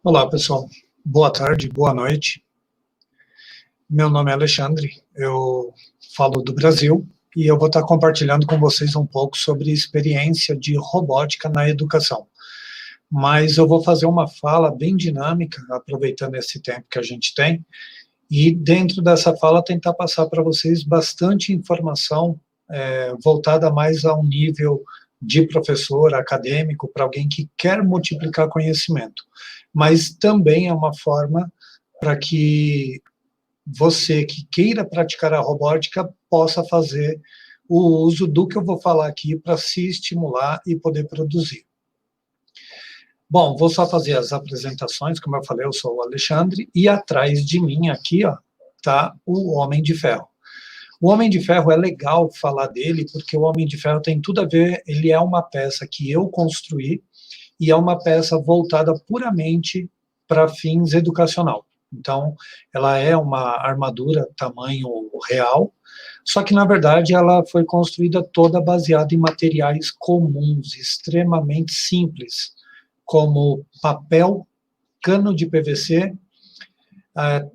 Olá, pessoal. Boa tarde, boa noite. Meu nome é Alexandre, eu falo do Brasil e eu vou estar compartilhando com vocês um pouco sobre experiência de robótica na educação. Mas eu vou fazer uma fala bem dinâmica, aproveitando esse tempo que a gente tem, e dentro dessa fala tentar passar para vocês bastante informação voltada mais a um nível de professor acadêmico, para alguém que quer multiplicar conhecimento. Mas também é uma forma para que você que queira praticar a robótica possa fazer o uso do que eu vou falar aqui para se estimular e poder produzir. Bom, vou só fazer as apresentações, como eu falei, eu sou o Alexandre, e atrás de mim aqui, ó, tá o Homem de Ferro. O Homem de Ferro é legal falar dele, porque o Homem de Ferro tem tudo a ver, ele é uma peça que eu construí, e é uma peça voltada puramente para fins educacional. Então, ela é uma armadura tamanho real, só que, na verdade, ela foi construída toda baseada em materiais comuns, extremamente simples, como papel, cano de PVC,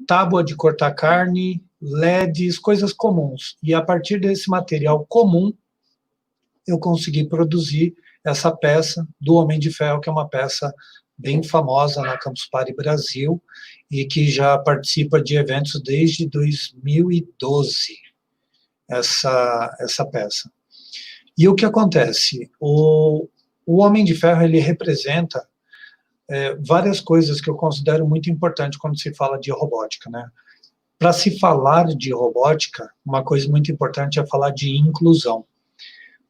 tábua de cortar carne, LEDs, coisas comuns. E a partir desse material comum, eu consegui produzir essa peça do Homem de Ferro, que é uma peça bem famosa na Campus Party Brasil e que já participa de eventos desde 2012, essa peça. E o que acontece? O Homem de Ferro, ele representa várias coisas que eu considero muito importante quando se fala de robótica, né? Para se falar de robótica, uma coisa muito importante é falar de inclusão.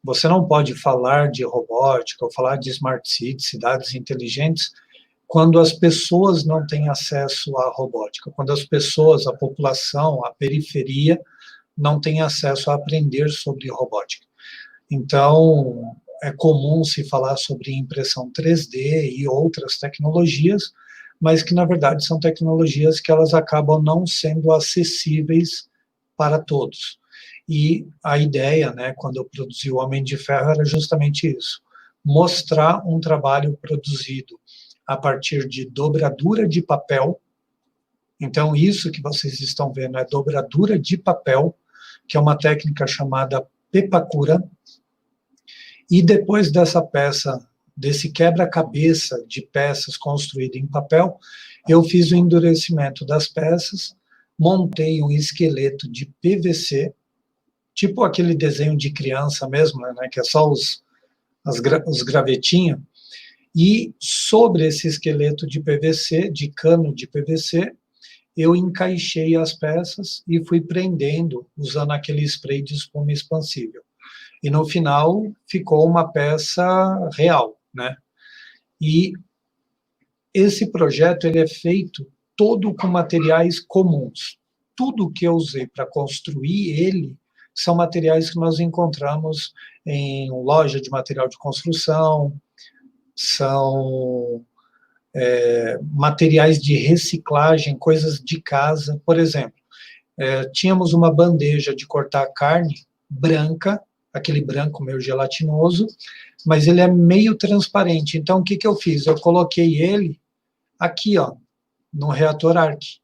Você não pode falar de robótica ou falar de smart cities, cidades inteligentes, quando as pessoas não têm acesso à robótica, quando as pessoas, a população, a periferia, não têm acesso a aprender sobre robótica. Então, é comum se falar sobre impressão 3D e outras tecnologias, mas que, na verdade, são tecnologias que elas acabam não sendo acessíveis para todos. E a ideia, né, quando eu produzi o Homem de Ferro, era justamente isso, mostrar um trabalho produzido a partir de dobradura de papel. Então, isso que vocês estão vendo é dobradura de papel, que é uma técnica chamada Pepakura. E depois dessa peça, desse quebra-cabeça de peças construído em papel, eu fiz o endurecimento das peças, montei um esqueleto de PVC, tipo aquele desenho de criança mesmo, né, que é só os gravetinhos, e sobre esse esqueleto de PVC, de cano de PVC, eu encaixei as peças e fui prendendo, usando aquele spray de espuma expansível. E no final ficou uma peça real, né? E esse projeto ele é feito todo com materiais comuns. Tudo que eu usei para construir ele são materiais que nós encontramos em loja de material de construção, são materiais de reciclagem, coisas de casa. Por exemplo, tínhamos uma bandeja de cortar carne branca, aquele branco meio gelatinoso, mas ele é meio transparente. Então, o que eu fiz? Eu coloquei ele aqui, ó, no reator arc.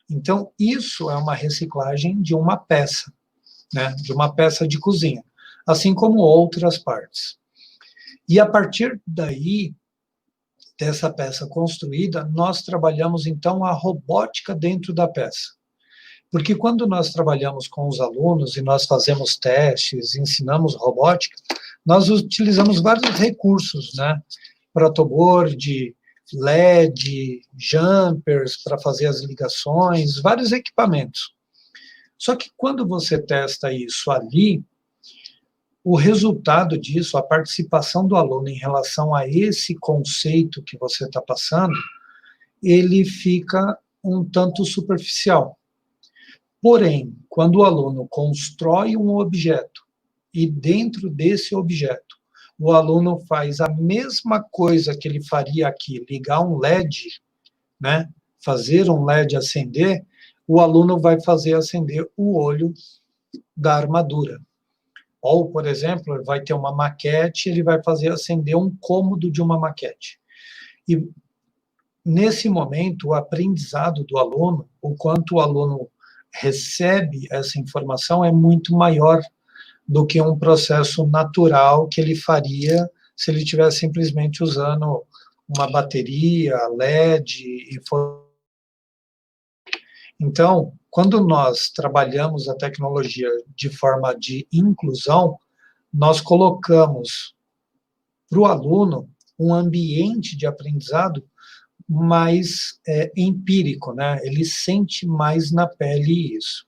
Então, isso é uma reciclagem de uma peça, né, de uma peça de cozinha, assim como outras partes. E a partir daí, dessa peça construída, nós trabalhamos, então, a robótica dentro da peça. Porque quando nós trabalhamos com os alunos e nós fazemos testes, ensinamos robótica, nós utilizamos vários recursos, né? Protoboard, LED, jumpers para fazer as ligações, vários equipamentos. Só que quando você testa isso ali, o resultado disso, a participação do aluno em relação a esse conceito que você está passando, ele fica um tanto superficial. Porém, quando o aluno constrói um objeto e dentro desse objeto o aluno faz a mesma coisa que ele faria aqui, ligar um LED, né, fazer um LED acender, o aluno vai fazer acender o olho da armadura. Ou, por exemplo, vai ter uma maquete, ele vai fazer acender um cômodo de uma maquete. E, nesse momento, o aprendizado do aluno, o quanto o aluno recebe essa informação, é muito maior do que um processo natural que ele faria se ele estivesse simplesmente usando uma bateria, LED e for... Então, quando nós trabalhamos a tecnologia de forma de inclusão, nós colocamos para o aluno um ambiente de aprendizado mais empírico, né? Ele sente mais na pele isso.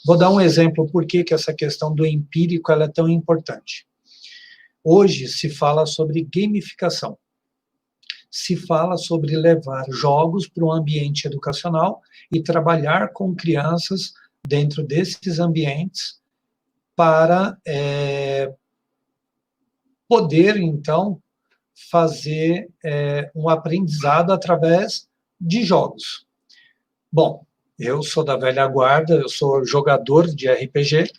Vou dar um exemplo por que essa questão do empírico ela é tão importante. Hoje se fala sobre gamificação. Se fala sobre levar jogos para um ambiente educacional e trabalhar com crianças dentro desses ambientes para poder, então, fazer um aprendizado através de jogos. Bom, eu sou da velha guarda, eu sou jogador de RPG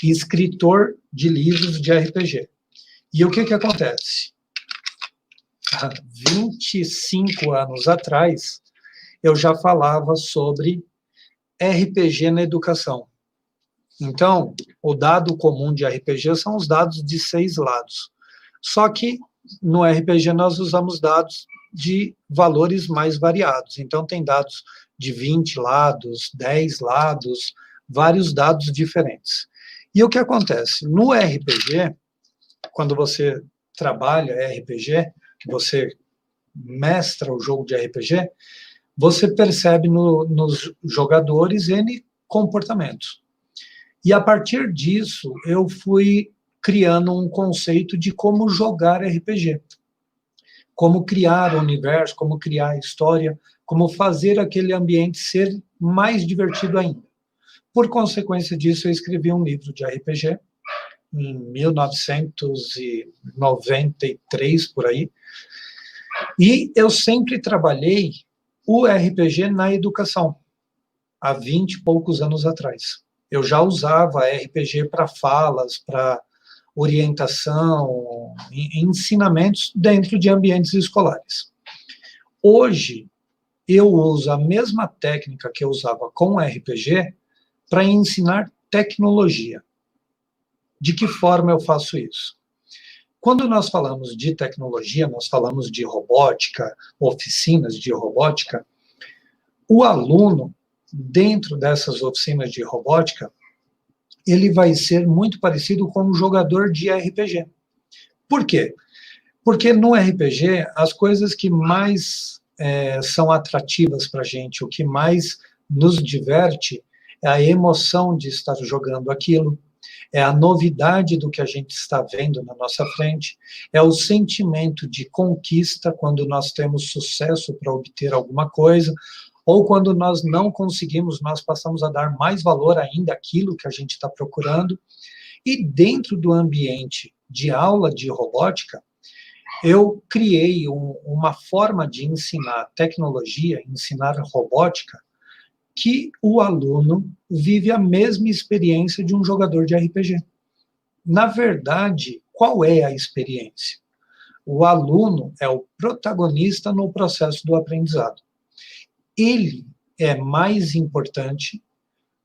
e escritor de livros de RPG. E o que acontece? Há 25 anos atrás, eu já falava sobre RPG na educação. Então, o dado comum de RPG são os dados de 6 lados. Só que no RPG nós usamos dados de valores mais variados. Então, tem dados de 20 lados, 10 lados, vários dados diferentes. E o que acontece? No RPG, quando você trabalha RPG, que você mestra o jogo de RPG, você percebe nos jogadores N comportamentos. E a partir disso, eu fui criando um conceito de como jogar RPG. Como criar o universo, como criar a história, como fazer aquele ambiente ser mais divertido ainda. Por consequência disso, eu escrevi um livro de RPG, em 1993, por aí, e eu sempre trabalhei o RPG na educação, há 20 e poucos anos atrás. Eu já usava RPG para falas, para orientação, ensinamentos dentro de ambientes escolares. Hoje, eu uso a mesma técnica que eu usava com RPG para ensinar tecnologia. De que forma eu faço isso? Quando nós falamos de tecnologia, nós falamos de robótica, oficinas de robótica, o aluno, dentro dessas oficinas de robótica, ele vai ser muito parecido com um jogador de RPG. Por quê? Porque no RPG, as coisas que mais são atrativas para a gente, o que mais nos diverte, é a emoção de estar jogando aquilo, é a novidade do que a gente está vendo na nossa frente, é o sentimento de conquista quando nós temos sucesso para obter alguma coisa, ou quando nós não conseguimos, nós passamos a dar mais valor ainda àquilo que a gente está procurando. E dentro do ambiente de aula de robótica, eu criei uma forma de ensinar tecnologia, ensinar robótica, que o aluno vive a mesma experiência de um jogador de RPG. Na verdade, qual é a experiência? O aluno é o protagonista no processo do aprendizado. Ele é mais importante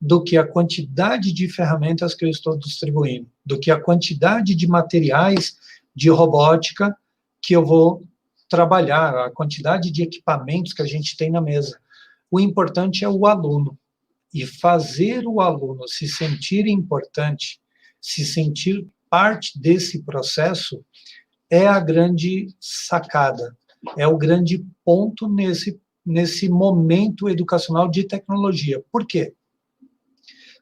do que a quantidade de ferramentas que eu estou distribuindo, do que a quantidade de materiais de robótica que eu vou trabalhar, a quantidade de equipamentos que a gente tem na mesa. O importante é o aluno. E fazer o aluno se sentir importante, se sentir parte desse processo, é a grande sacada, é o grande ponto nesse momento educacional de tecnologia. Por quê?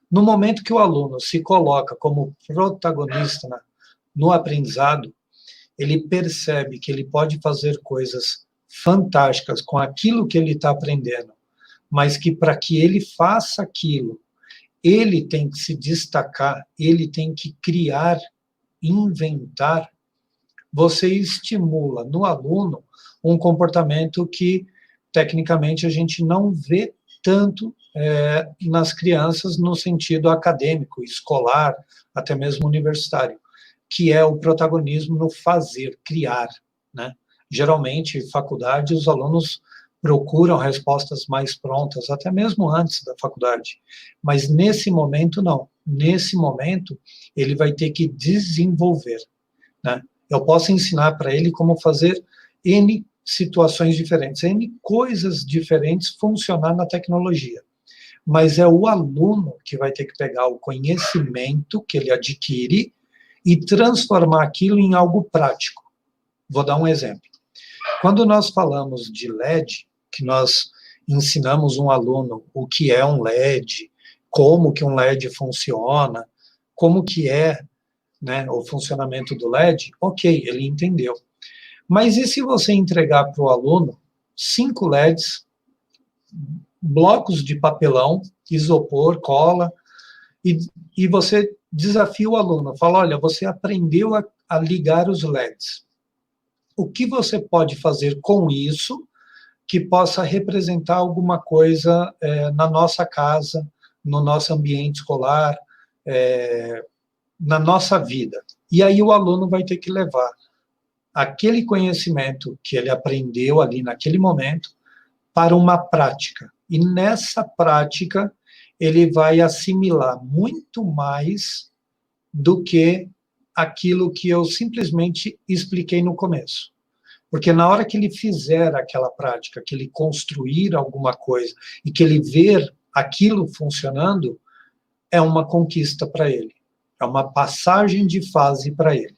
No momento que o aluno se coloca como protagonista no aprendizado, ele percebe que ele pode fazer coisas fantásticas com aquilo que ele está aprendendo, mas que para que ele faça aquilo, ele tem que se destacar, ele tem que criar, inventar. Você estimula no aluno um comportamento que, tecnicamente, a gente não vê tanto nas crianças no sentido acadêmico, escolar, até mesmo universitário. que é o protagonismo no fazer, criar, né? Geralmente, faculdade, os alunos procuram respostas mais prontas, até mesmo antes da faculdade. Mas nesse momento, não. Nesse momento, ele vai ter que desenvolver, né? Eu posso ensinar para ele como fazer N situações diferentes, N coisas diferentes funcionar na tecnologia. Mas é o aluno que vai ter que pegar o conhecimento que ele adquire e transformar aquilo em algo prático. Vou dar um exemplo. Quando nós falamos de LED, que nós ensinamos um aluno o que é um LED, como que um LED funciona, como que é, né, o funcionamento do LED, ok, ele entendeu. Mas e se você entregar para o aluno 5 LEDs, blocos de papelão, isopor, cola, e você desafia o aluno, fala, olha, você aprendeu a ligar os LEDs. O que você pode fazer com isso que possa representar alguma coisa na nossa casa, no nosso ambiente escolar, na nossa vida? E aí o aluno vai ter que levar aquele conhecimento que ele aprendeu ali naquele momento para uma prática. E nessa prática, ele vai assimilar muito mais do que aquilo que eu simplesmente expliquei no começo. Porque na hora que ele fizer aquela prática, que ele construir alguma coisa e que ele ver aquilo funcionando, é uma conquista para ele. É uma passagem de fase para ele.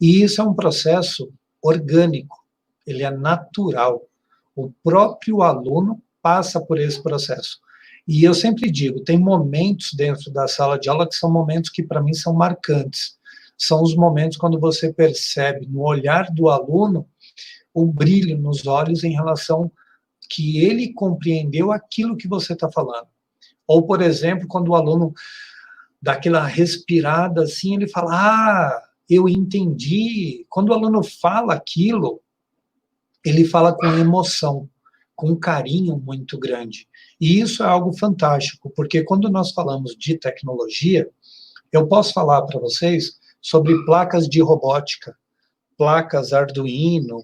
E isso é um processo orgânico, ele é natural. O próprio aluno passa por esse processo. E eu sempre digo, tem momentos dentro da sala de aula que são momentos que para mim são marcantes. São os momentos quando você percebe no olhar do aluno o brilho nos olhos em relação que ele compreendeu aquilo que você está falando. Ou, por exemplo, quando o aluno dá aquela respirada assim, ele fala, ah, eu entendi. Quando o aluno fala aquilo, ele fala com emoção, com um carinho muito grande. E isso é algo fantástico, porque quando nós falamos de tecnologia, eu posso falar para vocês sobre placas de robótica, placas Arduino,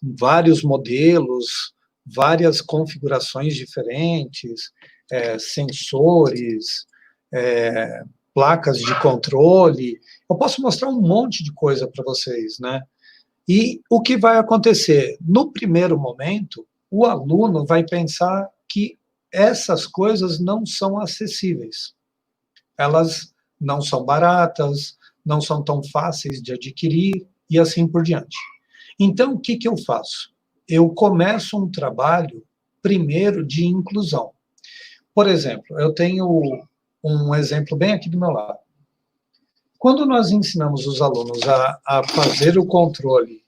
vários modelos, várias configurações diferentes, sensores, placas de controle. Eu posso mostrar um monte de coisa para vocês, né? E o que vai acontecer? No primeiro momento, o aluno vai pensar que essas coisas não são acessíveis. Elas não são baratas, não são tão fáceis de adquirir e assim por diante. Então, o que eu faço? Eu começo um trabalho, primeiro, de inclusão. Por exemplo, eu tenho um exemplo bem aqui do meu lado. Quando nós ensinamos os alunos a fazer o controle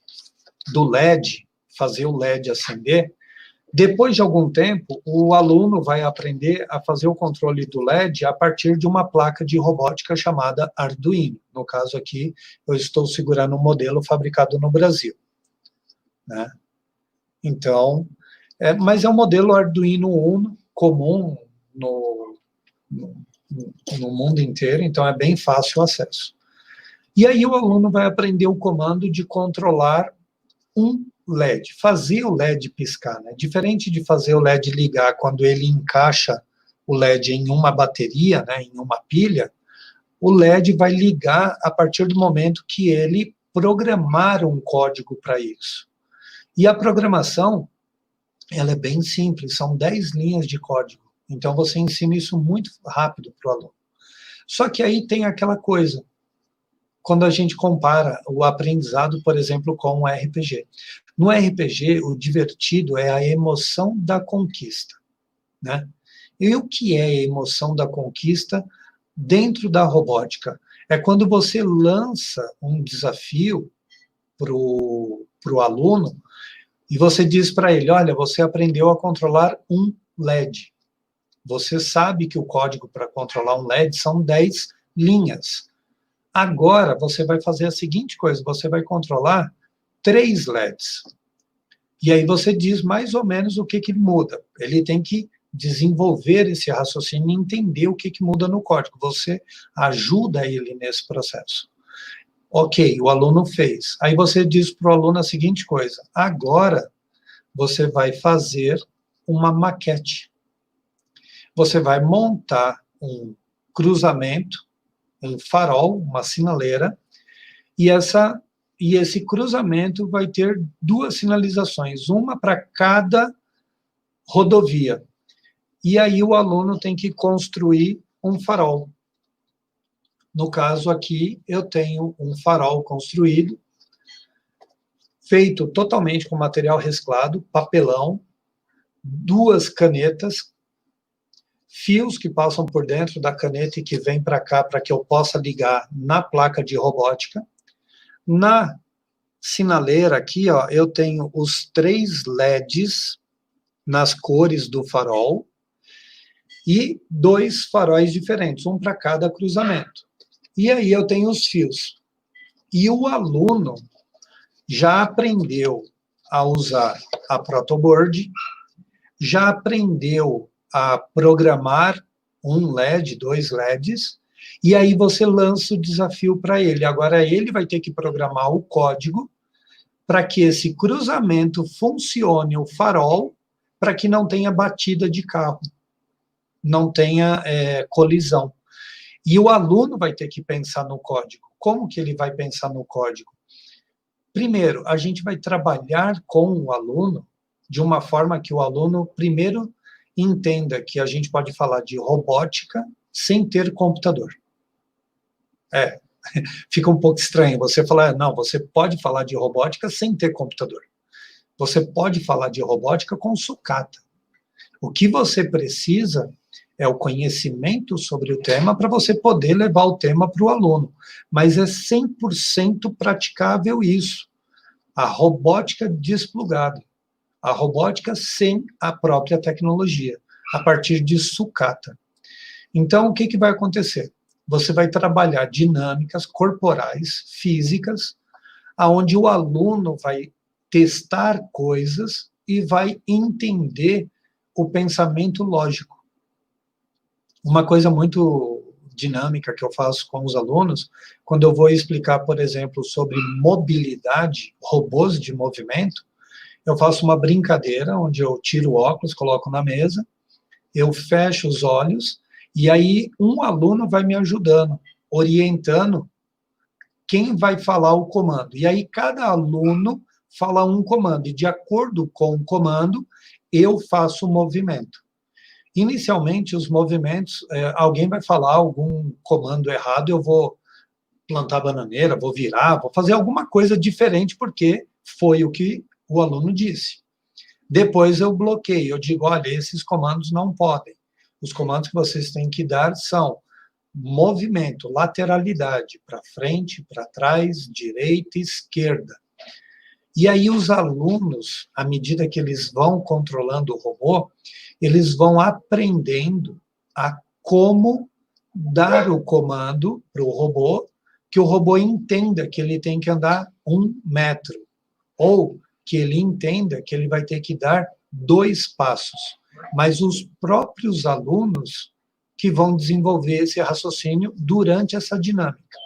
do LED, fazer o LED acender, depois de algum tempo, o aluno vai aprender a fazer o controle do LED a partir de uma placa de robótica chamada Arduino. No caso aqui, eu estou segurando um modelo fabricado no Brasil, né? Então, mas é um modelo Arduino Uno comum no mundo inteiro, então é bem fácil o acesso. E aí o aluno vai aprender o comando de controlar um LED, fazer o LED piscar, né? Diferente de fazer o LED ligar quando ele encaixa o LED em uma bateria, né, em uma pilha, o LED vai ligar a partir do momento que ele programar um código para isso. E a programação, ela é bem simples, são 10 linhas de código. Então você ensina isso muito rápido para o aluno. Só que aí tem aquela coisa, quando a gente compara o aprendizado, por exemplo, com o RPG. No RPG, o divertido é a emoção da conquista, né? E o que é a emoção da conquista dentro da robótica? É quando você lança um desafio para o aluno e você diz para ele, olha, você aprendeu a controlar um LED. Você sabe que o código para controlar um LED são 10 linhas. Agora, você vai fazer a seguinte coisa, você vai controlar 3 LEDs. E aí você diz mais ou menos o que muda. Ele tem que desenvolver esse raciocínio e entender o que muda no código. Você ajuda ele nesse processo. Ok, o aluno fez. Aí você diz para o aluno a seguinte coisa: agora você vai fazer uma maquete. Você vai montar um cruzamento, um farol, uma sinaleira, e esse cruzamento vai ter duas sinalizações, uma para cada rodovia. E aí o aluno tem que construir um farol. No caso aqui, eu tenho um farol construído, feito totalmente com material reciclado, papelão, duas canetas, fios que passam por dentro da caneta e que vêm para cá para que eu possa ligar na placa de robótica. Na sinaleira aqui, ó, eu tenho os 3 LEDs nas cores do farol e 2 faróis diferentes, um para cada cruzamento. E aí eu tenho os fios. E o aluno já aprendeu a usar a protoboard, já aprendeu a programar um LED, 2 LEDs, e aí você lança o desafio para ele. Agora ele vai ter que programar o código para que esse cruzamento funcione, o farol, para que não tenha batida de carro, não tenha colisão. E o aluno vai ter que pensar no código. Como que ele vai pensar no código? Primeiro, a gente vai trabalhar com o aluno de uma forma que o aluno, primeiro, entenda que a gente pode falar de robótica sem ter computador. Fica um pouco estranho você falar, não, você pode falar de robótica sem ter computador. Você pode falar de robótica com sucata. O que você precisa é o conhecimento sobre o tema para você poder levar o tema para o aluno. Mas é 100% praticável isso. A robótica desplugada. A robótica sem a própria tecnologia, a partir de sucata. Então, o que vai acontecer? Você vai trabalhar dinâmicas corporais, físicas, onde o aluno vai testar coisas e vai entender o pensamento lógico. Uma coisa muito dinâmica que eu faço com os alunos, quando eu vou explicar, por exemplo, sobre mobilidade, robôs de movimento, eu faço uma brincadeira onde eu tiro o óculos, coloco na mesa, eu fecho os olhos, e aí um aluno vai me ajudando, orientando quem vai falar o comando. E aí cada aluno fala um comando, e de acordo com o comando, eu faço o movimento. Inicialmente, os movimentos, alguém vai falar algum comando errado, eu vou plantar bananeira, vou virar, vou fazer alguma coisa diferente, porque foi o que o aluno disse. Depois eu bloqueio, eu digo, olha, esses comandos não podem. Os comandos que vocês têm que dar são movimento, lateralidade, para frente, para trás, direita e esquerda. E aí os alunos, à medida que eles vão controlando o robô, eles vão aprendendo a como dar o comando para o robô, que o robô entenda que ele tem que andar 1 metro, ou que ele entenda que ele vai ter que dar 2 passos. Mas os próprios alunos que vão desenvolver esse raciocínio durante essa dinâmica.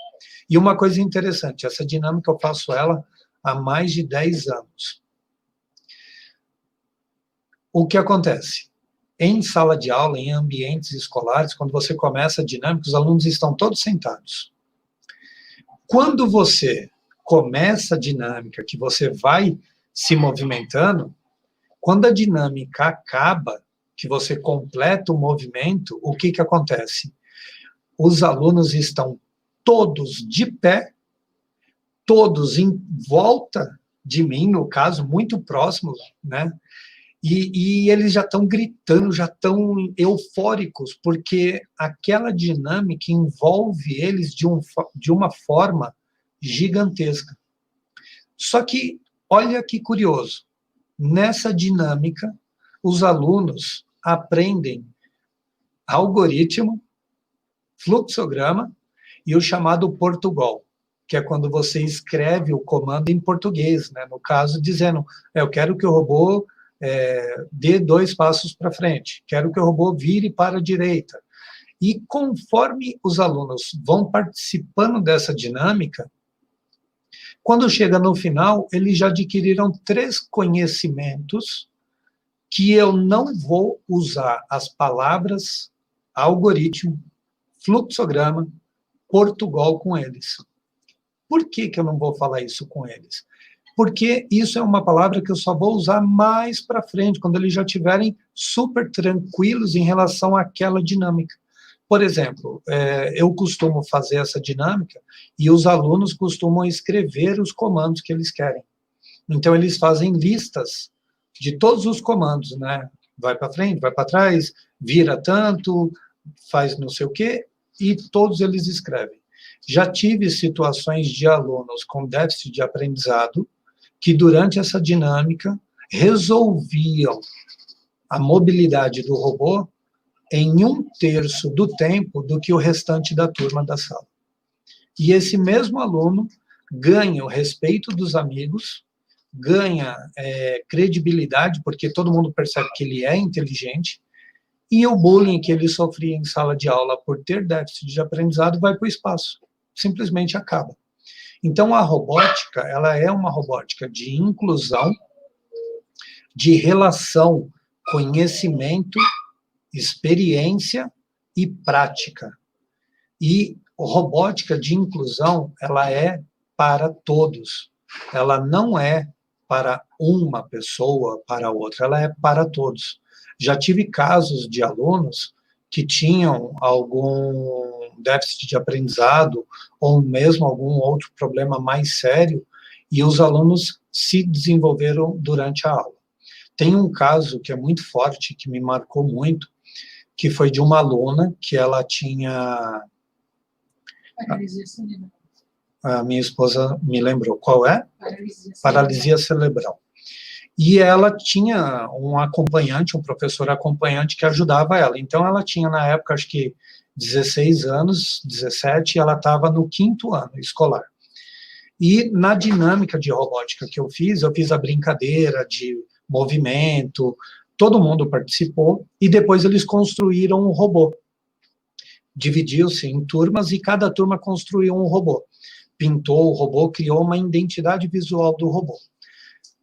E uma coisa interessante, essa dinâmica eu faço ela há mais de 10 anos. O que acontece? Em sala de aula, em ambientes escolares, quando você começa a dinâmica, os alunos estão todos sentados. Quando você começa a dinâmica, que você vai se movimentando, quando a dinâmica acaba, que você completa o movimento, o que acontece? Os alunos estão todos de pé, todos em volta de mim, no caso, muito próximos, né? E eles já estão gritando, já estão eufóricos, porque aquela dinâmica envolve eles de uma forma gigantesca. Só que, olha que curioso, nessa dinâmica, os alunos aprendem algoritmo, fluxograma e o chamado Portugal, que é quando você escreve o comando em português, né? No caso, dizendo, eu quero que o robô dê 2 passos para frente, quero que o robô vire para a direita. E conforme os alunos vão participando dessa dinâmica, Quando chega no final, eles já adquiriram 3 conhecimentos que eu não vou usar as palavras algoritmo, fluxograma, Portugal com eles. Por que eu não vou falar isso com eles? Porque isso é uma palavra que eu só vou usar mais para frente, quando eles já estiverem super tranquilos em relação àquela dinâmica. Por exemplo, eu costumo fazer essa dinâmica e os alunos costumam escrever os comandos que eles querem. Então, eles fazem listas de todos os comandos, né? Vai para frente, vai para trás, vira tanto, faz não sei o quê, e todos eles escrevem. Já tive situações de alunos com déficit de aprendizado que, durante essa dinâmica, resolviam a mobilidade do robô em 1/3 do tempo do que o restante da turma da sala. E esse mesmo aluno ganha o respeito dos amigos, ganha credibilidade, porque todo mundo percebe que ele é inteligente, e o bullying que ele sofria em sala de aula por ter déficit de aprendizado vai para o espaço, simplesmente acaba. Então, a robótica, ela é uma robótica de inclusão, de relação, conhecimento, experiência e prática. E robótica de inclusão, ela é para todos. Ela não é para uma pessoa, para outra, ela é para todos. Já tive casos de alunos que tinham algum déficit de aprendizado ou mesmo algum outro problema mais sério e os alunos se desenvolveram durante a aula. Tem um caso que é muito forte, que me marcou muito, que foi de uma aluna que ela tinha... A minha esposa me lembrou. Qual é? Paralisia cerebral. E ela tinha um acompanhante, um professor acompanhante que ajudava ela. Então, ela tinha, na época, acho que 16 anos, 17, e ela estava no 5º ano escolar. E na dinâmica de robótica que eu fiz a brincadeira de movimento, todo mundo participou, e depois eles construíram um robô. Dividiu-se em turmas e cada turma construiu um robô. Pintou o robô, criou uma identidade visual do robô.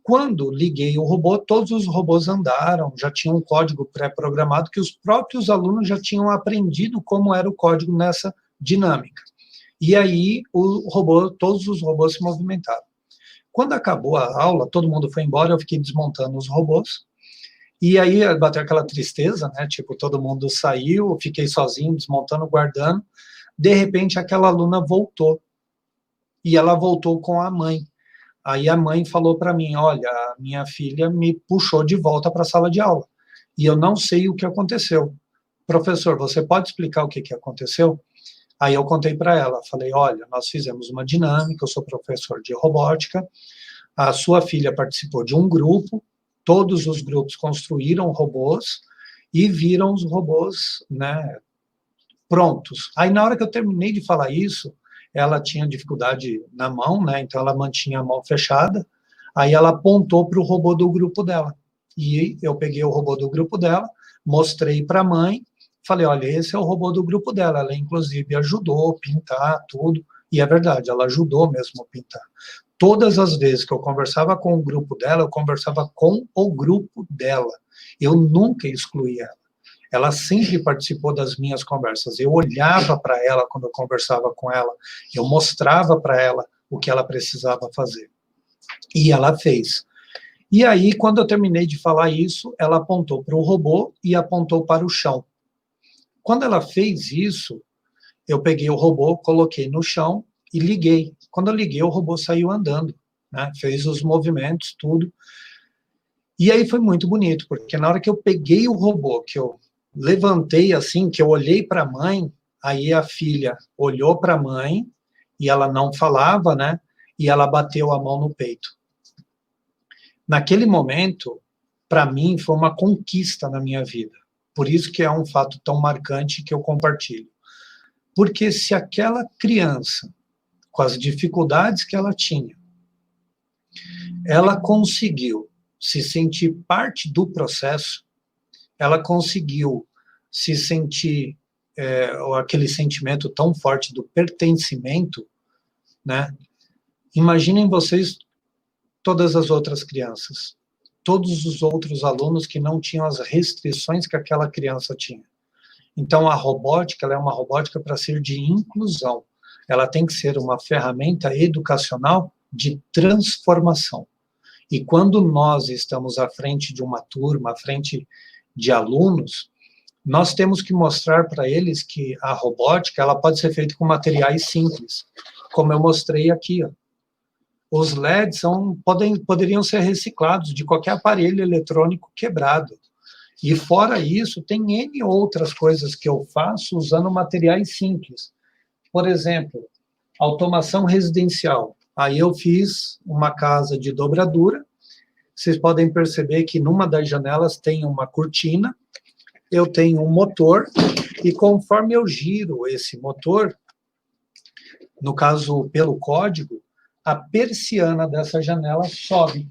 Quando liguei o robô, todos os robôs andaram, já tinham um código pré-programado que os próprios alunos já tinham aprendido como era o código nessa dinâmica. E aí todos os robôs se movimentaram. Quando acabou a aula, todo mundo foi embora, eu fiquei desmontando os robôs, e aí bateu aquela tristeza, né? Tipo, todo mundo saiu, eu fiquei sozinho, desmontando, guardando. De repente, aquela aluna voltou. E ela voltou com a mãe. Aí a mãe falou para mim, olha, a minha filha me puxou de volta para a sala de aula. E eu não sei o que aconteceu. Professor, você pode explicar o que aconteceu? Aí eu contei para ela, falei, olha, nós fizemos uma dinâmica, eu sou professor de robótica, a sua filha participou de um grupo, todos os grupos construíram robôs e viram os robôs, né, prontos. Aí, na hora que eu terminei de falar isso, ela tinha dificuldade na mão, né, então ela mantinha a mão fechada, aí ela apontou para o robô do grupo dela. E eu peguei o robô do grupo dela, mostrei para a mãe, falei, olha, esse é o robô do grupo dela, ela inclusive ajudou a pintar tudo, e é verdade, ela ajudou mesmo a pintar. Todas as vezes que eu conversava com o grupo dela, eu conversava com o grupo dela. Eu nunca excluí ela. Ela sempre participou das minhas conversas. Eu olhava para ela quando eu conversava com ela. Eu mostrava para ela o que ela precisava fazer. E ela fez. E aí, quando eu terminei de falar isso, ela apontou para o robô e apontou para o chão. Quando ela fez isso, eu peguei o robô, coloquei no chão e liguei. Quando eu liguei, o robô saiu andando, né? Fez os movimentos, tudo. E aí foi muito bonito, porque na hora que eu peguei o robô, que eu levantei assim, que eu olhei para a mãe, aí a filha olhou para a mãe, e ela não falava, né? E ela bateu a mão no peito. Naquele momento, para mim, foi uma conquista na minha vida. Por isso que é um fato tão marcante que eu compartilho. Porque se aquela criança, com as dificuldades que ela tinha, ela conseguiu se sentir parte do processo, ela conseguiu se sentir aquele sentimento tão forte do pertencimento, né? Imaginem vocês todas as outras crianças, todos os outros alunos que não tinham as restrições que aquela criança tinha. Então, a robótica, ela é uma robótica para ser de inclusão. Ela tem que ser uma ferramenta educacional de transformação. E quando nós estamos à frente de uma turma, à frente de alunos, nós temos que mostrar para eles que a robótica ela pode ser feita com materiais simples, como eu mostrei aqui. Ó. Os LEDs poderiam ser reciclados de qualquer aparelho eletrônico quebrado. E fora isso, tem N outras coisas que eu faço usando materiais simples. Por exemplo, automação residencial. Aí eu fiz uma casa de dobradura. Vocês podem perceber que numa das janelas tem uma cortina, eu tenho um motor, e conforme eu giro esse motor, no caso pelo código, a persiana dessa janela sobe.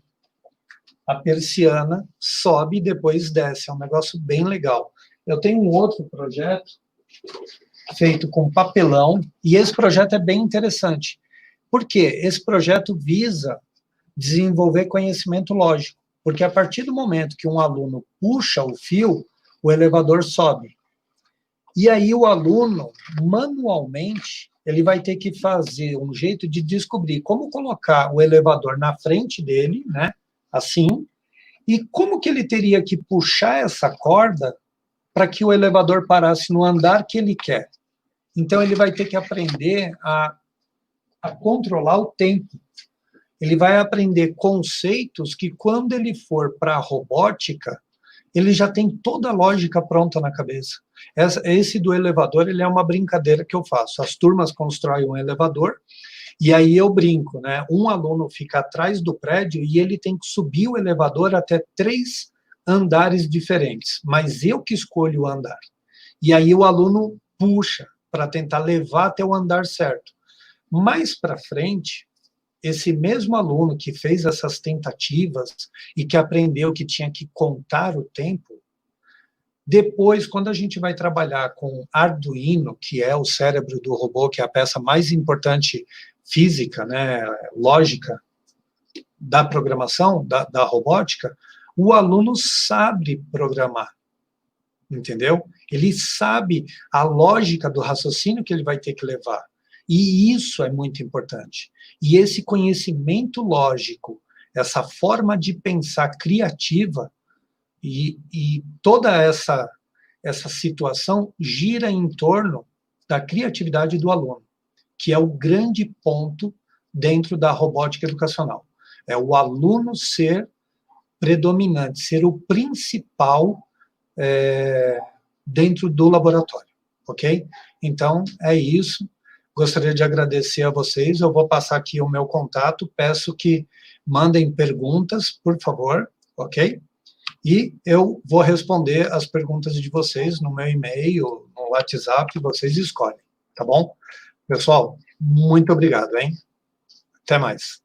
A persiana sobe e depois desce. É um negócio bem legal. Eu tenho um outro projeto feito com papelão, e esse projeto é bem interessante. Por quê? Esse projeto visa desenvolver conhecimento lógico, porque a partir do momento que um aluno puxa o fio, o elevador sobe. E aí o aluno, manualmente, ele vai ter que fazer um jeito de descobrir como colocar o elevador na frente dele, né, assim, e como que ele teria que puxar essa corda para que o elevador parasse no andar que ele quer. Então, ele vai ter que aprender a controlar o tempo. Ele vai aprender conceitos que, quando ele for para a robótica, ele já tem toda a lógica pronta na cabeça. Esse do elevador, ele é uma brincadeira que eu faço. As turmas constroem um elevador, e aí eu brinco, né? Um aluno fica atrás do prédio e ele tem que subir o elevador até 3 andares diferentes, mas eu que escolho o andar. E aí o aluno puxa para tentar levar até o andar certo. Mais para frente, esse mesmo aluno que fez essas tentativas e que aprendeu que tinha que contar o tempo, depois, quando a gente vai trabalhar com Arduino, que é o cérebro do robô, que é a peça mais importante física, né, lógica, da programação, da robótica, o aluno sabe programar, entendeu? Ele sabe a lógica do raciocínio que ele vai ter que levar. E isso é muito importante. E esse conhecimento lógico, essa forma de pensar criativa, e toda essa situação gira em torno da criatividade do aluno, que é o grande ponto dentro da robótica educacional. É o aluno ser predominante, ser o principal dentro do laboratório, ok? Então, é isso. Gostaria de agradecer a vocês. Eu vou passar aqui o meu contato. Peço que mandem perguntas, por favor, ok? E eu vou responder as perguntas de vocês no meu e-mail, no WhatsApp, vocês escolhem, tá bom? Pessoal, muito obrigado, hein? Até mais.